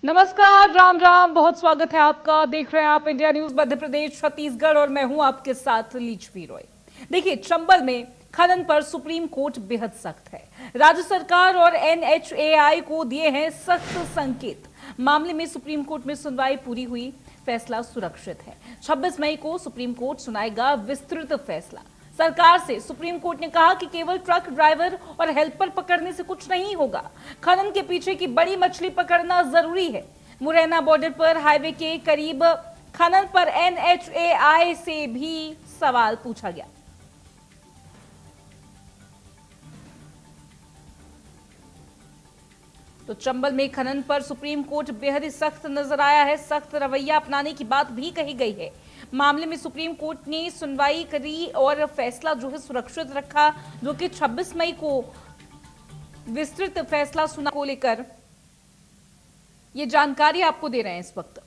नमस्कार, राम राम। बहुत स्वागत है आपका। देख रहे हैं आप इंडिया न्यूज मध्य प्रदेश छत्तीसगढ़ और मैं हूं आपके साथ लीचवी रॉय। देखिए, चंबल में खनन पर सुप्रीम कोर्ट बेहद सख्त है। राज्य सरकार और एनएचएआई को दिए हैं सख्त संकेत। मामले में सुप्रीम कोर्ट में सुनवाई पूरी हुई, फैसला सुरक्षित है। 26 मई को सुप्रीम कोर्ट सुनाएगा विस्तृत फैसला। सरकार से सुप्रीम कोर्ट ने कहा कि केवल ट्रक ड्राइवर और हेल्पर पकड़ने से कुछ नहीं होगा, खनन के पीछे की बड़ी मछली पकड़ना जरूरी है। मुरैना बॉर्डर पर हाईवे के करीब खनन पर एनएचएआई से भी सवाल पूछा गया। तो चंबल में खनन पर सुप्रीम कोर्ट बेहद ही सख्त नजर आया है। सख्त रवैया अपनाने की बात भी कही गई है। मामले में सुप्रीम कोर्ट ने सुनवाई करी और फैसला जो है सुरक्षित रखा, जो कि 26 मई को विस्तृत फैसला सुना को लेकर ये जानकारी आपको दे रहे हैं इस वक्त।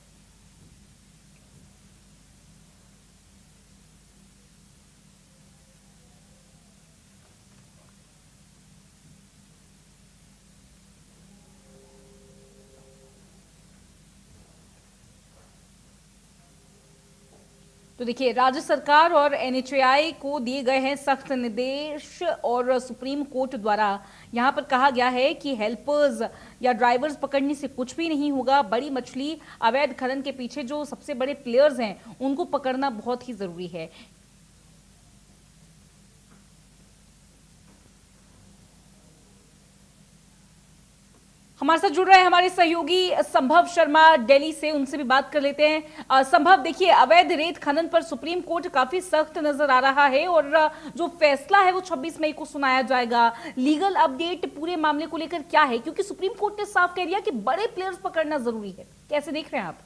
तो देखिए, राज्य सरकार और एनएचएआई को दिए गए हैं सख्त निर्देश और सुप्रीम कोर्ट द्वारा यहां पर कहा गया है कि हेल्पर्स या ड्राइवर्स पकड़ने से कुछ भी नहीं होगा। बड़ी मछली अवैध खनन के पीछे जो सबसे बड़े प्लेयर्स हैं उनको पकड़ना बहुत ही जरूरी है। हमारे साथ जुड़ रहे हैं हमारे सहयोगी संभव शर्मा दिल्ली से, उनसे भी बात कर लेते हैं। संभव, देखिए, अवैध रेत खनन पर सुप्रीम कोर्ट काफी सख्त नजर आ रहा है और जो फैसला है वो 26 मई को सुनाया जाएगा। लीगल अपडेट पूरे मामले को लेकर क्या है, क्योंकि सुप्रीम कोर्ट ने साफ कह दिया कि बड़े प्लेयर्स पकड़ना जरूरी है। कैसे देख रहे हैं आप?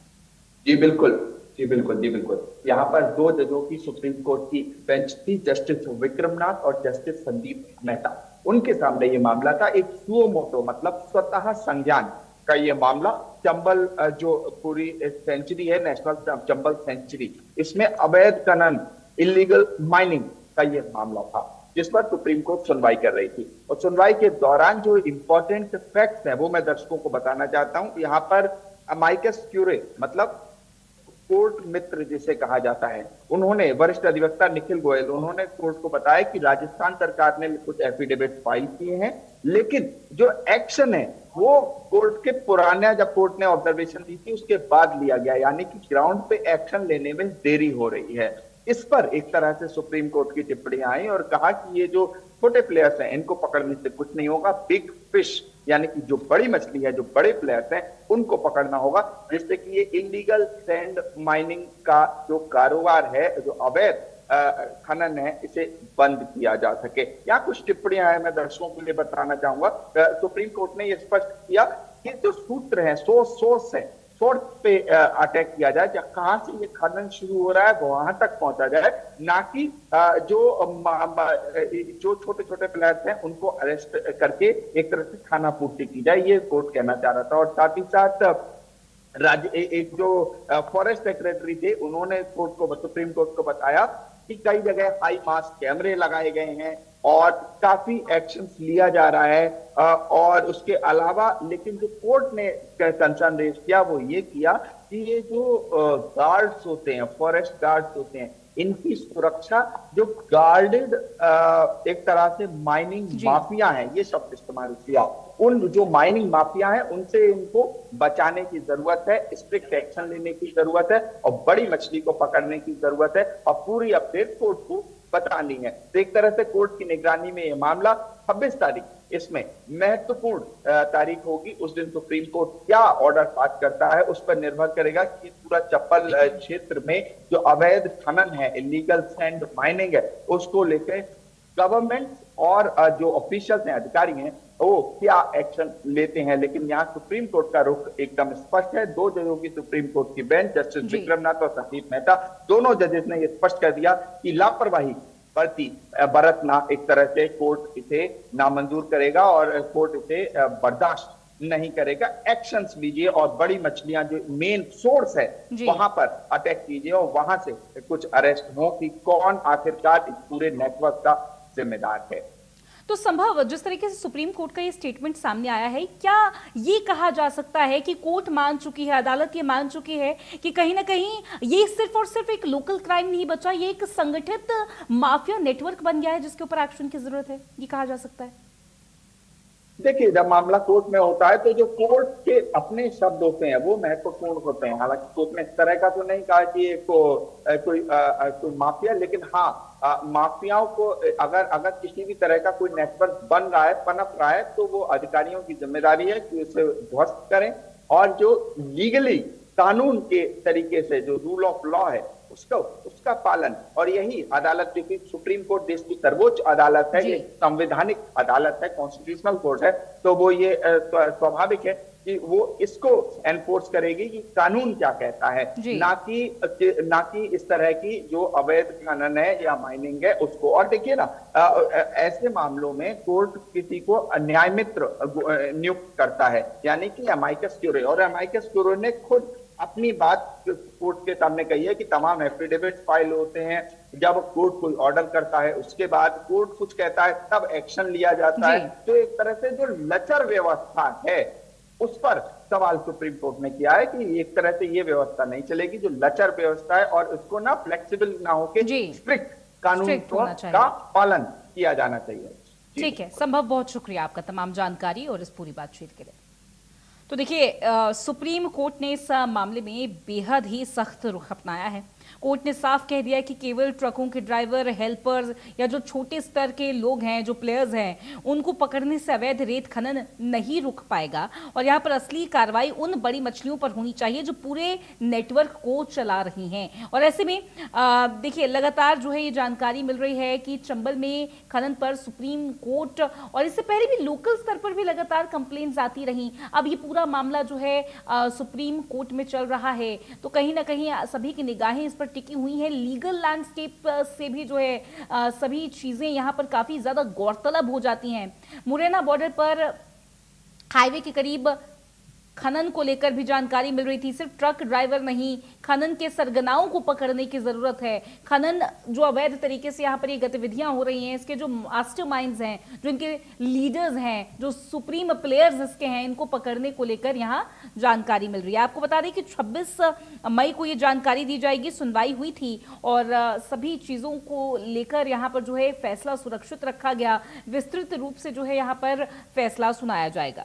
जी बिल्कुल, जी बिल्कुल, जी बिल्कुल। यहाँ पर दो जजों की सुप्रीम कोर्ट की बेंच थी, जस्टिस विक्रमनाथ और जस्टिस संदीप मेहता। उनके सामने ये मामला था, एक सुओ मोटो मतलब स्वतः संज्ञान का ये मामला। चंबल जो पूरी सेंचुरी है, नेशनल चंबल सेंचुरी, इसमें अवैध खनन, इलीगल माइनिंग का ये मामला था, जिस पर सुप्रीम कोर्ट सुनवाई कर रही थी। और सुनवाई के दौरान जो इंपॉर्टेंट फैक्ट्स हैं वो मैं दर्शकों को बताना चाहता हूं। यहाँ पर अमाइकस क्यूरे मतलब कोर्ट मित्र जिसे कहा जाता है, उन्होंने, वरिष्ठ अधिवक्ता निखिल गोयल, उन्होंने कोर्ट को बताया कि राजस्थान सरकार ने कुछ एफिडेविट फाइल किए हैं, लेकिन जो एक्शन है वो कोर्ट के पुराना, जब कोर्ट ने ऑब्जर्वेशन दी थी उसके बाद लिया गया, यानी कि ग्राउंड पे एक्शन लेने में देरी हो रही है। इस पर एक तरह से सुप्रीम कोर्ट की टिप्पणियां आई और कहा कि ये जो छोटे प्लेयर्स हैं इनको पकड़ने से कुछ नहीं होगा, बिग फिश यानी कि जो बड़ी मछली है, जो बड़े प्लेयर्स हैं उनको पकड़ना होगा, जिससे कि ये इलीगल सैंड माइनिंग का जो कारोबार है, जो अवैध खनन है, इसे बंद किया जा सके। यहाँ कुछ टिप्पणियां हैं, मैं दर्शकों के लिए बताना चाहूंगा। सुप्रीम कोर्ट ने यह स्पष्ट किया कि जो सूत्र है, सोर्स है, सोर्स पे अटैक किया जाए, कहां से ये खनन शुरू हो रहा है वहां तक पहुंचा जाए, ना कि जो छोटे छोटे प्लेयर्स हैं उनको अरेस्ट करके एक तरह से खाना पूर्ति की जाए, ये कोर्ट कहना चाह रहा था। और साथ ही साथ राज्य एक जो फॉरेस्ट सेक्रेटरी थे, उन्होंने कोर्ट को, सुप्रीम कोर्ट को बताया कि कई जगह हाई मास कैमरे लगाए गए हैं और काफी एक्शंस लिया जा रहा है। और उसके अलावा लेकिन जो कोर्ट ने कंसर्न रेज किया वो ये किया कि ये जो गार्ड्स होते हैं, फॉरेस्ट गार्ड्स होते हैं, इनकी सुरक्षा, जो गार्डेड एक तरह से माइनिंग माफिया हैं, ये शब्द इस्तेमाल किया, उन जो माइनिंग माफिया हैं उनसे इनको बचाने की जरूरत है, स्ट्रिक्ट एक्शन लेने की जरूरत है और बड़ी मछली को पकड़ने की जरूरत है और पूरी अपडेट कोर्ट को बतानी है। तो एक तरह से कोर्ट की निगरानी में यह मामला 26 तारीख, इसमें महत्वपूर्ण तारीख होगी। उस दिन सुप्रीम कोर्ट क्या ऑर्डर पास करता है उस पर निर्भर करेगा कि पूरा चंबल क्षेत्र में जो अवैध खनन है, इलीगल सैंड माइनिंग है, उसको लेकर गवर्नमेंट और जो ऑफिशियल्स हैं, अधिकारी हैं, वो क्या एक्शन लेते हैं। लेकिन यहाँ सुप्रीम कोर्ट का रुख एकदम स्पष्ट है। दो जजों की सुप्रीम कोर्ट की बेंच, जस्टिस विक्रमनाथ और संदीप मेहता, दोनों जजेस ने यह स्पष्ट कर दिया कि लापरवाही बरतना एक तरह से कोर्ट इसे नामंजूर करेगा और कोर्ट इसे बर्दाश्त नहीं करेगा। एक्शंस लीजिए और बड़ी मछलियां जो मेन सोर्स है वहां पर अटैक कीजिए और वहां से कुछ अरेस्ट हो कि कौन आखिरकार इस पूरे नेटवर्क का जिम्मेदार है। तो संभव जिस तरीके से सुप्रीम कोर्ट का ये स्टेटमेंट सामने आया है, क्या ये कहा जा सकता है कि कोर्ट मान चुकी है, अदालत ये मान चुकी है कि कहीं ना कहीं ये सिर्फ और सिर्फ एक लोकल क्राइम नहीं बचा, ये एक संगठित माफिया नेटवर्क बन गया है जिसके ऊपर एक्शन की जरूरत है, ये कहा जा सकता है? देखिए, जब मामला कोर्ट में होता है तो जो कोर्ट के अपने शब्द होते हैं वो महत्वपूर्ण होते हैं। हालांकि कोर्ट में इस तरह का तो नहीं कहा कि कोई माफिया, लेकिन हाँ, माफियाओं को अगर अगर किसी भी तरह का कोई नेटवर्क बन रहा है, पनप रहा है, तो वो अधिकारियों की जिम्मेदारी है कि उसे ध्वस्त करें और जो लीगली कानून के तरीके से जो रूल ऑफ लॉ है उसका पालन। और यही अदालत, क्योंकि सुप्रीम कोर्ट देश की सर्वोच्च अदालत है, ये संवैधानिक अदालत है, कॉन्स्टिट्यूशनल कोर्ट है, तो वो ये स्वाभाविक है कि वो इसको एनफोर्स करेगी कि कानून क्या कहता है, ना कि इस तरह की जो अवैध खनन है या माइनिंग है उसको। और देखिए ना, ऐसे मामलों में कोर्ट किसी को न्याय मित्र नियुक्त करता है, यानी कि अमाइकस क्यूरे, और अमाइकस क्यूरे ने खुद अपनी बात कोर्ट के सामने कही है कि तमाम एफिडेविट फाइल होते हैं, जब कोर्ट कोई ऑर्डर करता है उसके बाद कोर्ट कुछ कहता है तब एक्शन लिया जाता है। तो एक तरह से जो लचर व्यवस्था है उस पर सवाल सुप्रीम कोर्ट ने किया है कि एक तरह से ये व्यवस्था नहीं चलेगी, जो लचर व्यवस्था है, और उसको ना फ्लेक्सिबल ना होके स्ट्रिक्ट कानून का पालन किया जाना चाहिए। ठीक है संभव, बहुत शुक्रिया आपका तमाम जानकारी और इस पूरी बातचीत के लिए। तो देखिए, सुप्रीम कोर्ट ने इस मामले में बेहद ही सख्त रुख अपनाया है। कोर्ट ने साफ कह दिया कि केवल ट्रकों के ड्राइवर, हेल्पर्स या जो छोटे स्तर के लोग हैं, जो प्लेयर्स हैं, उनको पकड़ने से अवैध रेत खनन नहीं रुक पाएगा और यहाँ पर असली कार्रवाई उन बड़ी मछलियों पर होनी चाहिए जो पूरे नेटवर्क को चला रही हैं। और ऐसे में देखिए, लगातार जो है ये जानकारी मिल रही है कि चंबल में खनन पर सुप्रीम कोर्ट और इससे पहले भी लोकल स्तर पर भी लगातार कंप्लेंट्स आती रही। अब ये पूरा मामला जो है सुप्रीम कोर्ट में चल रहा है, तो कहीं ना कहीं सभी की निगाहें इस पर टिकी हुई है। लीगल लैंडस्केप से भी जो है सभी चीजें यहां पर काफी ज्यादा गौरतलब हो जाती हैं। मुरैना बॉर्डर पर हाईवे के करीब खनन को लेकर भी जानकारी मिल रही थी। सिर्फ ट्रक ड्राइवर नहीं, खनन के सरगनाओं को पकड़ने की जरूरत है। खनन जो अवैध तरीके से यहाँ पर ये गतिविधियां हो रही हैं, इसके जो मास्टरमाइंड्स हैं, जो इनके लीडर्स हैं, जो सुप्रीम प्लेयर्स इसके हैं, इनको पकड़ने को लेकर यहाँ जानकारी मिल रही है। आपको बता दें कि 26 मई को ये जानकारी दी जाएगी, सुनवाई हुई थी और सभी चीजों को लेकर यहाँ पर जो है फैसला सुरक्षित रखा गया। विस्तृत रूप से जो है यहाँ पर फैसला सुनाया जाएगा।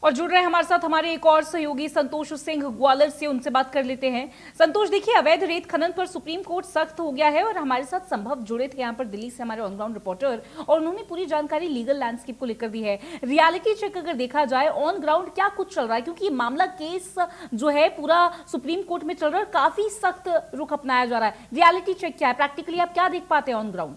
और जुड़ रहे हैं हमारे साथ हमारे एक और सहयोगी संतोष सिंह ग्वालियर से, उनसे बात कर लेते हैं। संतोष, देखिए, अवैध रेत खनन पर सुप्रीम कोर्ट सख्त हो गया है और हमारे साथ संभव जुड़े थे यहाँ पर दिल्ली से हमारे ऑन ग्राउंड रिपोर्टर, और उन्होंने पूरी जानकारी लीगल लैंडस्केप को लेकर दी है। रियलिटी चेक अगर देखा जाए ऑन ग्राउंड क्या कुछ चल रहा है, क्योंकि ये मामला केस जो है पूरा सुप्रीम कोर्ट में चल रहा है, काफी सख्त रुख अपनाया जा रहा है। रियलिटी चेक क्या है, प्रैक्टिकली आप क्या देख पाते हैं ऑन ग्राउंड?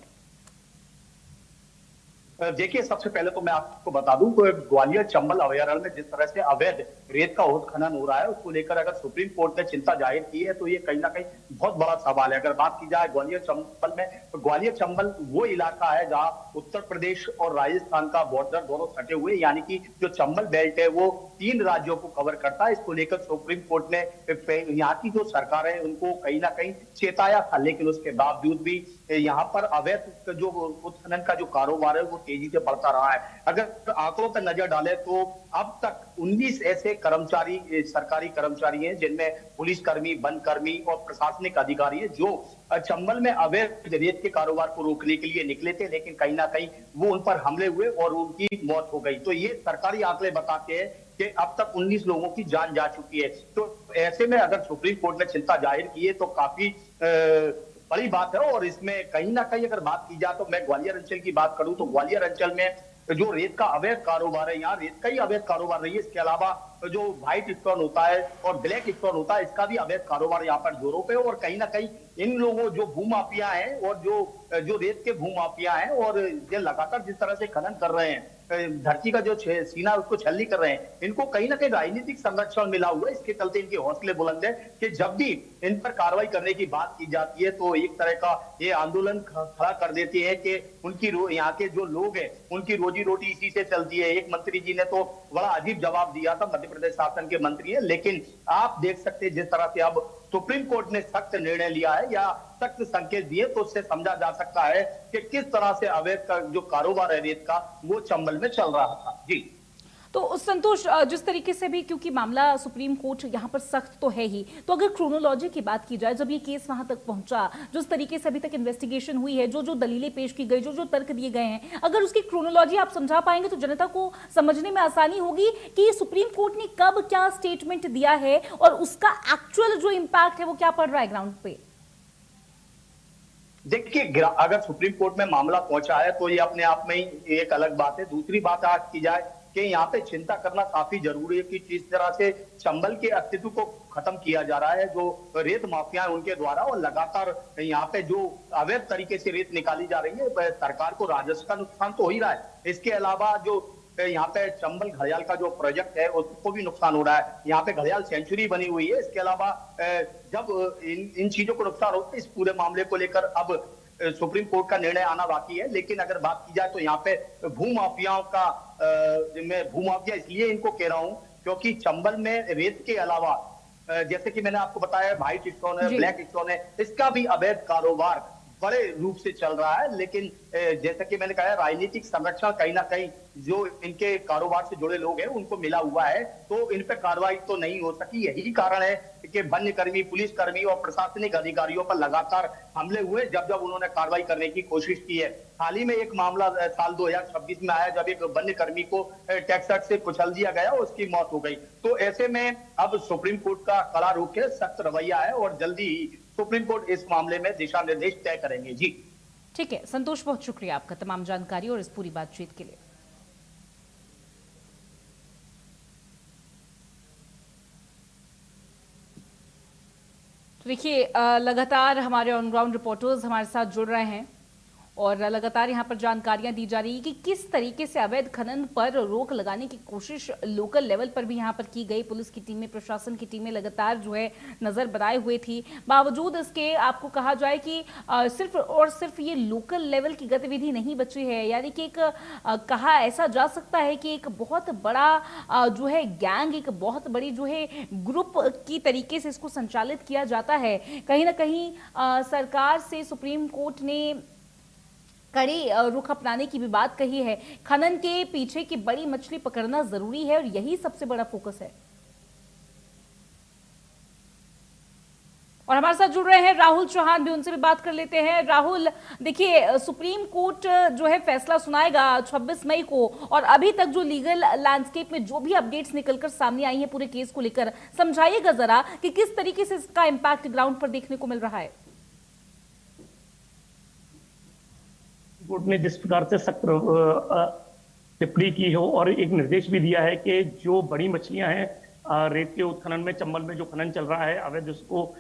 देखिए, सबसे पहले तो मैं आपको बता दूं कि ग्वालियर चंबल अभयारण्य में जिस तरह से अवैध रेत का उत्खनन हो रहा है, उसको लेकर अगर सुप्रीम कोर्ट ने चिंता जाहिर की है तो ये कहीं ना कहीं बहुत बड़ा सवाल है। अगर बात की जाए ग्वालियर चंबल में, तो ग्वालियर चंबल वो इलाका है जहां उत्तर प्रदेश और राजस्थान का बॉर्डर दोनों सटे हुए, यानी कि जो चंबल बेल्ट है वो 3 राज्यों को कवर करता है। इसको लेकर सुप्रीम कोर्ट ने यहाँ की जो सरकार है उनको कहीं ना कहीं चेताया था, लेकिन उसके बावजूद भी यहाँ पर अवैध जो उत्खनन का जो कारोबार है वो तेजी से बढ़ता रहा है। अगर आंकड़ों पर नजर डालें तो अब तक 19 ऐसे कर्मचारी, सरकारी कर्मचारी हैं, जिनमें पुलिसकर्मी, वनकर्मी और प्रशासनिक अधिकारी हैं, जो चंबल में अवैध रेत के कारोबार को रोकने के लिए निकले थे, लेकिन कहीं ना कहीं वो उन पर हमले हुए और उनकी मौत हो गई। तो ये सरकारी आंकड़े बताते हैं कि अब तक 19 लोगों की जान जा चुकी है। तो ऐसे में अगर सुप्रीम कोर्ट ने चिंता जाहिर की है तो काफी बड़ी बात है। और इसमें कहीं ना कहीं अगर बात की जाए तो मैं ग्वालियर अंचल की बात करूं तो ग्वालियर अंचल में जो रेत का अवैध कारोबार है, यहाँ रेत का ही अवैध कारोबार नहीं है, इसके अलावा जो व्हाइट स्टोन होता है और ब्लैक स्टोन होता है, इसका भी अवैध कारोबार यहाँ पर जोरों पे। और कहीं ना कहीं इन लोगों जो भूमाफिया हैं और जो रेत के भूमाफिया हैं और ये लगातार जिस तरह से खनन कर रहे हैं, धरती का जो सीना उसको छलनी कर रहे हैं, इनको कहीं ना कहीं राजनीतिक संरक्षण मिला हुआ है। इसके चलते इनके हौसले बुलंद है कि जब भी इन पर कार्रवाई करने की बात की जाती है तो एक तरह का ये आंदोलन खड़ा कर देती है कि उनकी यहाँ के जो लोग हैं उनकी रोजी रोटी इसी से चलती है। एक मंत्री जी ने तो बड़ा अजीब जवाब दिया था, मध्य प्रदेश शासन के मंत्री है, लेकिन आप देख सकते हैं जिस तरह से अब सुप्रीम कोर्ट ने सख्त निर्णय लिया है या सख्त संकेत दिए, तो उससे समझा जा सकता है कि किस तरह से अवैध का जो कारोबार है रेत का वो चंबल में चल रहा था। जी तो संतोष, जिस तरीके से भी, क्योंकि मामला सुप्रीम कोर्ट यहाँ पर सख्त तो है ही, तो अगर क्रोनोलॉजी की बात की जाए, जब ये केस वहां तक पहुंचा, जिस तरीके से अभी तक इन्वेस्टिगेशन हुई है, जो जो दलीलें पेश की गई, जो जो तर्क दिए गए हैं, अगर उसकी क्रोनोलॉजी आप समझा पाएंगे तो जनता को समझने में आसानी होगी कि सुप्रीम कोर्ट ने कब क्या स्टेटमेंट दिया है और उसका एक्चुअल जो इम्पैक्ट है वो क्या पड़ रहा है ग्राउंड पे। देखिए, अगर सुप्रीम कोर्ट में मामला पहुंचा है तो ये अपने आप में ही एक अलग बात है। दूसरी बात आज की जाए कि यहाँ पे चिंता करना काफी जरूरी है कि किस तरह से चंबल के अस्तित्व को खत्म किया जा रहा है, जो रेत माफिया उनके द्वारा, और लगातार यहाँ पे जो अवैध तरीके से रेत निकाली जा रही है, सरकार को राजस्व का नुकसान तो हो ही रहा है। इसके अलावा जो यहाँ पे चंबल घड़ियाल का जो प्रोजेक्ट है उसको भी नुकसान हो रहा है। यहाँ पे घड़ियाल सेंचुरी बनी हुई है। इसके अलावा जब इन चीजों को नुकसान होता है, इस पूरे मामले को लेकर अब सुप्रीम कोर्ट का निर्णय आना बाकी है। लेकिन अगर बात की जाए तो यहाँ पे भूमाफियाओं का, मैं भूमाफिया इसलिए इनको कह रहा हूँ क्योंकि चंबल में रेत के अलावा जैसे कि मैंने आपको बताया व्हाइट स्टोन है, ब्लैक स्टोन है, इसका भी अवैध कारोबार बड़े रूप से चल रहा है। लेकिन जैसा कि मैंने कहा, राजनीतिक संरक्षण कहीं ना कहीं जो इनके कारोबार से जुड़े लोग हैं उनको मिला हुआ है, तो इन पर कार्रवाई तो नहीं हो सकी। यही कारण है कि वन्य कर्मी, पुलिस कर्मी और प्रशासनिक अधिकारियों पर लगातार हमले हुए जब जब उन्होंने कार्रवाई करने की कोशिश की है। हाल ही में एक मामला साल 2026 में आया जब एक वन्य कर्मी को टैक्सट से कुचल दिया गया, उसकी मौत हो गई। तो ऐसे में अब सुप्रीम कोर्ट का कड़ा रुख है, सख्त रवैया है और जल्दी ही सुप्रीम कोर्ट इस मामले में दिशा निर्देश तय करेंगे। जी ठीक है संतोष, बहुत शुक्रिया आपका तमाम जानकारी और इस पूरी बातचीत के लिए। तो देखिए, लगातार हमारे ऑन ग्राउंड रिपोर्टर्स हमारे साथ जुड़ रहे हैं और लगातार यहाँ पर जानकारियां दी जा रही है कि किस तरीके से अवैध खनन पर रोक लगाने की कोशिश लोकल लेवल पर भी यहाँ पर की गई। पुलिस की टीमें, प्रशासन की टीमें लगातार जो है नजर बनाए हुए थी। बावजूद इसके आपको कहा जाए कि सिर्फ और सिर्फ ये लोकल लेवल की गतिविधि नहीं बची है, यानी कि एक कहा ऐसा जा सकता है कि एक बहुत बड़ा जो है गैंग, एक बहुत बड़ी जो है ग्रुप की तरीके से इसको संचालित किया जाता है। कहीं ना कहीं सरकार से सुप्रीम कोर्ट ने कड़ी रुख अपनाने की भी बात कही है। खनन के पीछे की बड़ी मछली पकड़ना जरूरी है और यही सबसे बड़ा फोकस है। और हमारे साथ जुड़ रहे हैं राहुल चौहान भी, उनसे भी बात कर लेते हैं। राहुल, देखिए सुप्रीम कोर्ट जो है फैसला सुनाएगा 26 मई को और अभी तक जो लीगल लैंडस्केप में जो भी अपडेट्स निकलकर सामने आई है पूरे केस को लेकर, समझाइएगा जरा कि किस तरीके से इसका इम्पैक्ट ग्राउंड पर देखने को मिल रहा है। कोर्ट ने जिस प्रकार से सख्त टिप्पणी की हो और एक निर्देश भी दिया है कि जो बड़ी मछलियां हैं रेत के उत्खनन में, चंबल में जो खनन चल रहा है अवैध, उसको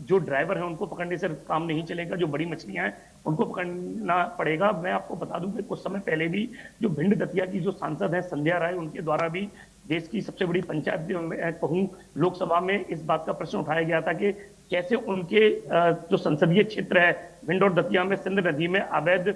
जो ड्राइवर है उनको पकड़ने से काम नहीं चलेगा, जो बड़ी मछलियां हैं उनको पकड़ना पड़ेगा। मैं आपको बता दूं कि कुछ समय पहले भी जो भिंड दतिया की जो सांसद है संध्या राय, उनके द्वारा भी देश की सबसे बड़ी पंचायत कहूं लोकसभा में इस बात का प्रश्न उठाया गया था कि कैसे उनके जो संसदीय क्षेत्र है भिंड और दतिया में सिंध नदी में अवैध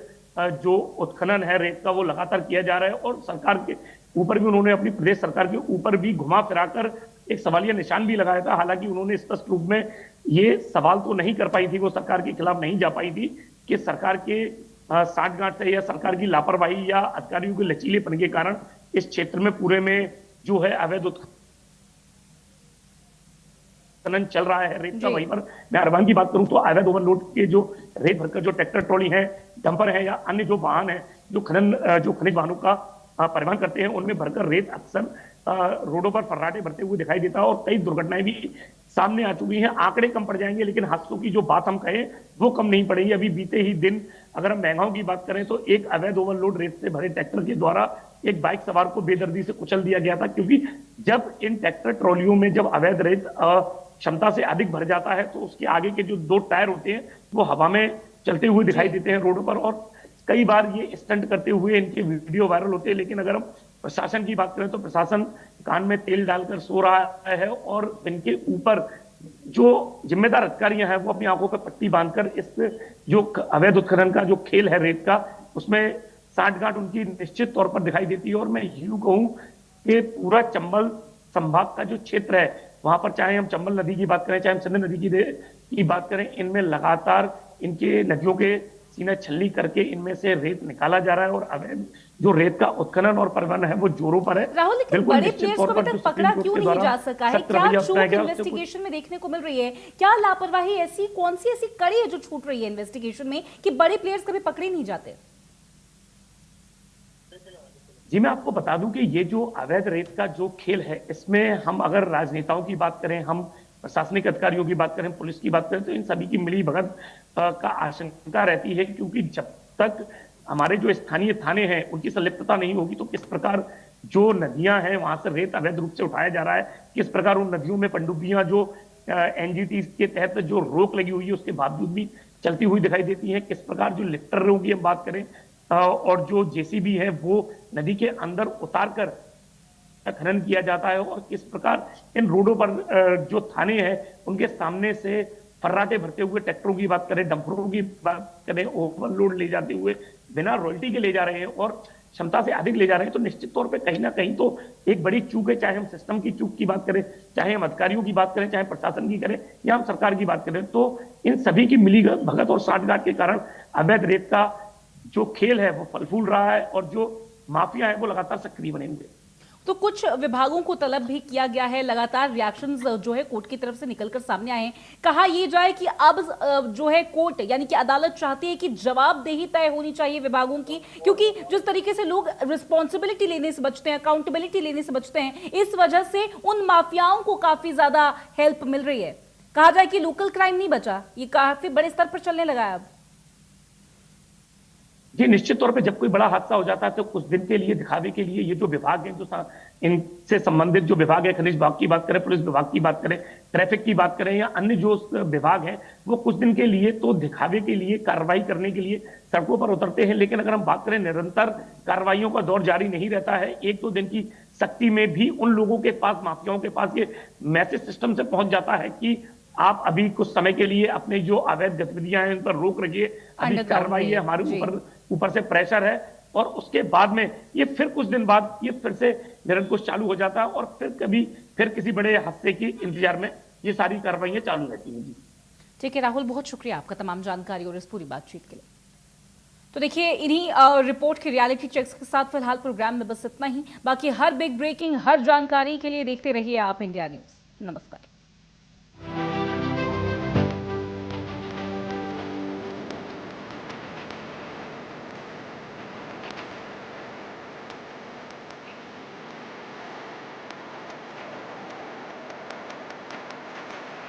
जो उत्खनन है रेत का वो लगातार किया जा रहा है। और सरकार के ऊपर भी उन्होंने, अपनी प्रदेश सरकार के ऊपर भी घुमा फिराकर एक सवालिया निशान भी लगाया था। हालांकि उन्होंने स्पष्ट रूप में ये सवाल तो नहीं कर पाई थी, वो सरकार के खिलाफ नहीं जा पाई थी कि सरकार के साठगांठ से या सरकार की लापरवाही या अधिकारियों के लचीलेपन के कारण इस क्षेत्र में पूरे में जो है अवैध उत्खनन चल रहा है रेत का। वहीं पर मैं अरबान की बात करूं तो अवैध ओवरलोड के जो रेत भरकर जो ट्रैक्टर ट्रॉली है, डंपर है या अन्य जो वाहन है जो खनिज वाहनों का परिवहन करते हैं, उनमें भरकर रेत अक्सर रोडों पर फर्राटे भरते हुए दिखाई देता है और कई दुर्घटनाएं भी सामने आ चुकी हैं। आंकड़े कम पड़ जाएंगे लेकिन हादसों की जो बात हम कहें वो कम नहीं पड़ेगी। अभी बीते ही दिन अगर हम महंगाओं की बात करें तो एक अवैध ओवरलोड रेत से भरे ट्रैक्टर के द्वारा एक बाइक सवार को बेदर्दी से कुचल दिया गया था, क्योंकि जब इन ट्रैक्टर ट्रॉलियों में जब अवैध रेत क्षमता से अधिक भर जाता है तो उसके आगे के जो 2 टायर होते हैं वो हवा में चलते हुए दिखाई देते हैं रोड पर, और कई बार ये स्टंट करते हुए इनके वीडियो वायरल होते हैं। लेकिन अगर हम प्रशासन की बात करें तो प्रशासन कान में तेल डालकर सो रहा है और इनके ऊपर जो जिम्मेदार अधिकारियां हैं वो अपनी आंखों पर पट्टी बांधकर इस जो अवैध उत्खनन का जो खेल है रेत का, उसमें साठगांठ उनकी निश्चित तौर पर दिखाई देती है। और मैं यूं कहूं कि पूरा चंबल संभाग का जो क्षेत्र है वहां पर, चाहे हम चंबल नदी की बात करें चाहे हम सिंध नदी की बात करें, इनमें लगातार इनके नदियों के सीना छलनी करके इनमें से रेत निकाला जा रहा है और अवैध जो रेत का उत्खनन और परिवहन है वो जोरों पर है। राहुल, लेकिन बड़े प्लेयर्स को अभी तक पकड़ा क्यों नहीं जा सका है? क्या चूक इन्वेस्टिगेशन में देखने को मिल रही है? क्या लापरवाही ऐसी, कौन सी ऐसी कड़ी है जो छूट रही है इन्वेस्टिगेशन में कि बड़े प्लेयर्स कभी पकड़े नहीं जाते? जी मैं आपको बता दूं कि ये जो अवैध रेत का जो खेल है, इसमें हम अगर राजनेताओं की बात करें, हम प्रशासनिक अधिकारियों की बात करें, पुलिस की बात करें, तो इन सभी की मिली भगत का आशंका रहती है, क्योंकि जब तक हमारे जो स्थानीय थाने हैं उनकी संलिप्तता नहीं होगी तो किस प्रकार जो नदियां हैं वहां से रेत अवैध रूप से उठाया जा रहा है, किस प्रकार उन नदियों में पनडुब्बियां जो एनजीटी के तहत जो रोक लगी हुई है उसके बावजूद भी चलती हुई दिखाई देती है, किस प्रकार जो लिफ्टरों की हम बात करें और जो जेसीबी है वो नदी के अंदर उतार कर खनन किया जाता है, और किस प्रकार इन रोडों पर जो थाने हैं उनके सामने से फर्राटे भरते हुए ट्रैक्टरों की बात करें, डंपरों की बात करें, ओवरलोड ले जाते हुए बिना रॉयल्टी के ले जा रहे हैं और क्षमता से अधिक ले जा रहे हैं, तो निश्चित तौर पे कहीं ना कहीं तो एक बड़ी चूक है। चाहे हम सिस्टम की चूक की बात करें, चाहे हम अधिकारियों की बात करें, चाहे प्रशासन की करें या हम सरकार की बात करें, तो इन सभी की मिली भगत और साठगांठ के कारण अवैध रेत का जो खेल है वो फल फूल रहा है और जो माफिया है वो लगातार सक्रिय बने हुए। तो कुछ विभागों को तलब भी किया गया है, लगातार रिएक्शंस जो है कोर्ट की तरफ से निकलकर सामने आए हैं। कहा यह जाए कि अब जो है कोर्ट यानी कि अदालत चाहती है कि जवाबदेही तय होनी चाहिए विभागों की, क्योंकि जिस तरीके से लोग रिस्पॉन्सिबिलिटी लेने से बचते हैं, अकाउंटेबिलिटी लेने से बचते हैं, इस वजह से उन माफियाओं को काफी ज्यादा हेल्प मिल रही है। कहा जाए कि लोकल क्राइम नहीं बचा, ये काफी बड़े स्तर पर चलने लगा है अब। जी निश्चित तौर पे जब कोई बड़ा हादसा हो जाता है तो कुछ दिन के लिए दिखावे के लिए ये जो विभाग है, जो इनसे संबंधित जो विभाग है, खनिज विभाग की बात करें, पुलिस विभाग की बात करें, ट्रैफिक की बात करें या अन्य जो विभाग हैं, वो कुछ दिन के लिए तो दिखावे के लिए कार्रवाई करने के लिए सड़कों पर उतरते हैं। लेकिन अगर हम बात करें निरंतर कार्रवाइयों का दौर जारी नहीं रहता है। 1-2 दिन की सख्ती में भी उन लोगों के पास, माफियाओं के पास ये मैसेज सिस्टम से पहुंच जाता है कि आप अभी कुछ समय के लिए अपने जो अवैध गतिविधियां हैं उन पर रोक रखिए, अभी कार्रवाई है, हमारे ऊपर से प्रेशर है, और उसके बाद में ये फिर कुछ दिन बाद ये फिर से निरंकुश चालू हो जाता है और फिर किसी बड़े हादसे की इंतजार में ये सारी कार्रवाइयां चालू रहती हैं। जी ठीक है राहुल, बहुत शुक्रिया आपका तमाम जानकारी और इस पूरी बातचीत के लिए। तो देखिए इन्हीं रिपोर्ट के रियलिटी चेक्स के साथ फिलहाल प्रोग्राम में बस इतना ही। बाकी हर बिग ब्रेकिंग, हर जानकारी के लिए देखते रहिए आप इंडिया न्यूज। नमस्कार।